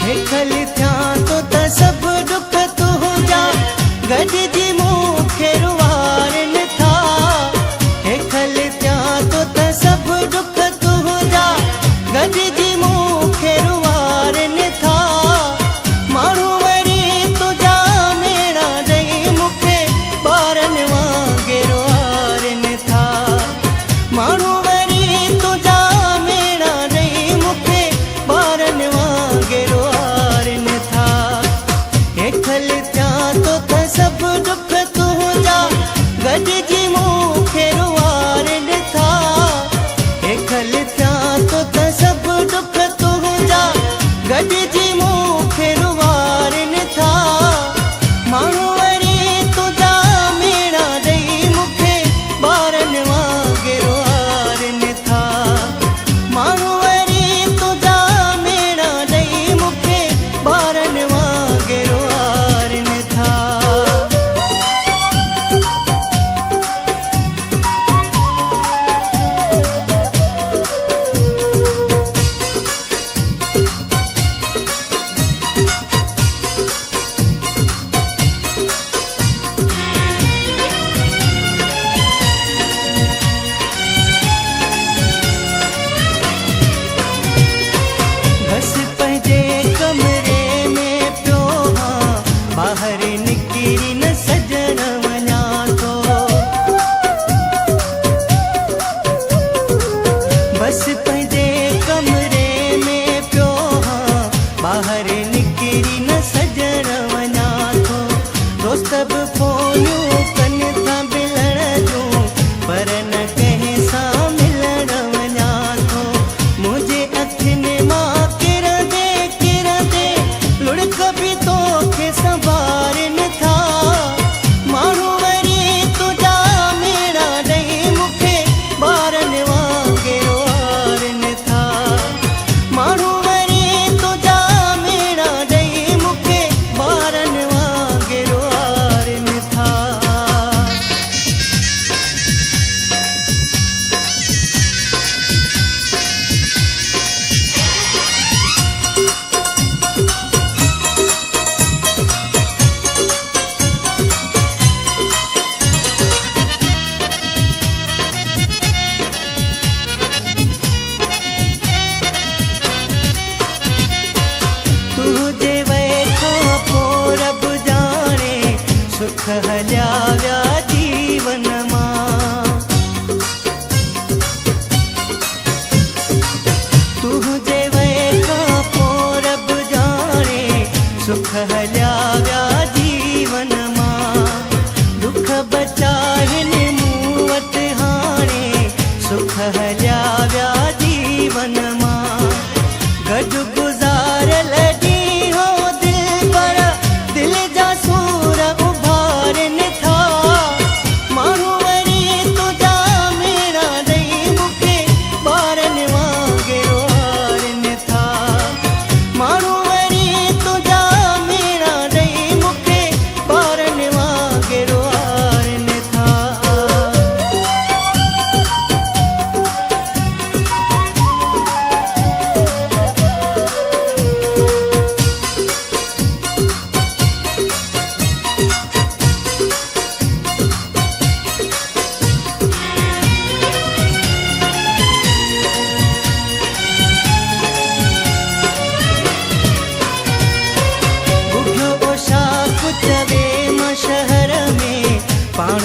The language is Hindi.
हेठल थिया तो त सब दुख तू जा गॾिजी मूंखे रुवारनि था। हेठल थिया तो त सब दुख तू जा गॾिजी मूंखे रुवारनि था। माण्हू वरी तुंहिंजा मेणा ॾेई मूंखे ॿारनि वांगुरु वारनि था। माण्हू वरी तुंहिंजा मेणा ॾेई मूंखे ॿारनि वांगुरु वारनि था। हेठल थिया तो त सब दुख तुंहिंजा गॾिजी मूंखे रुवारनि था। हेठल थिया तो त सब दुख तुंहिंजा गॾिजी मूंखे रुवारनि था। माण्हू वरी तुंहिंजा मेणा ॾेई मूंखे ॿारनि वांगुरु वारनि था। माण्हू वरी तुंहिंजा मेणा ॾेई मूंखे ॿारनि वांगुरु वारनि था। बस पंहिंजे कमरे में पियो हां ॿाहिरि निकिरी न सजण वञा थो। बस पंहिंजे कमरे में पियो हां ॿाहिरि निकिरी न सजण वञा थो। दोस्त बि फ़ोनियूं कनि था मिलण जूं पर न कंहिं सां मिलण वञा थो। मुंहिंजे अखियुनि मां किरंदे किरंदे लुड़क बि तोखे संभारनि था। माण्हू वरी तुंहिंजा मेणा ॾेई मूंखे ॿारनि वांगुरु वारनि था। माण्हू वरी तुंहिंजा मेणा ॾेई मूंखे ॿारनि वांगुरु वारनि था। तुझे वैखां पोइ रब जाणे सुख हलिया विया जीवन मां। तुझे वैखां पोइ रब जाणे सुख हलिया विया जीवन मां। दुख बचाइनि मूं वटि हाणे सुख हलिया विया जीवन मां। गॾु गुज़ारियल ॾींहं हो दिल पर दिल जा सूर उभारनि था। माण्हू वरी तुंहिंजा मेणा ॾेई मूंखे ॿारनि वांगुरु वारनि था। माण्हू वरी तुंहिंजा मेणा ॾेई मूंखे ॿारनि वांगुरु वारनि था। ॿुधियो ओ छा कुझु वे मां शहर में पाण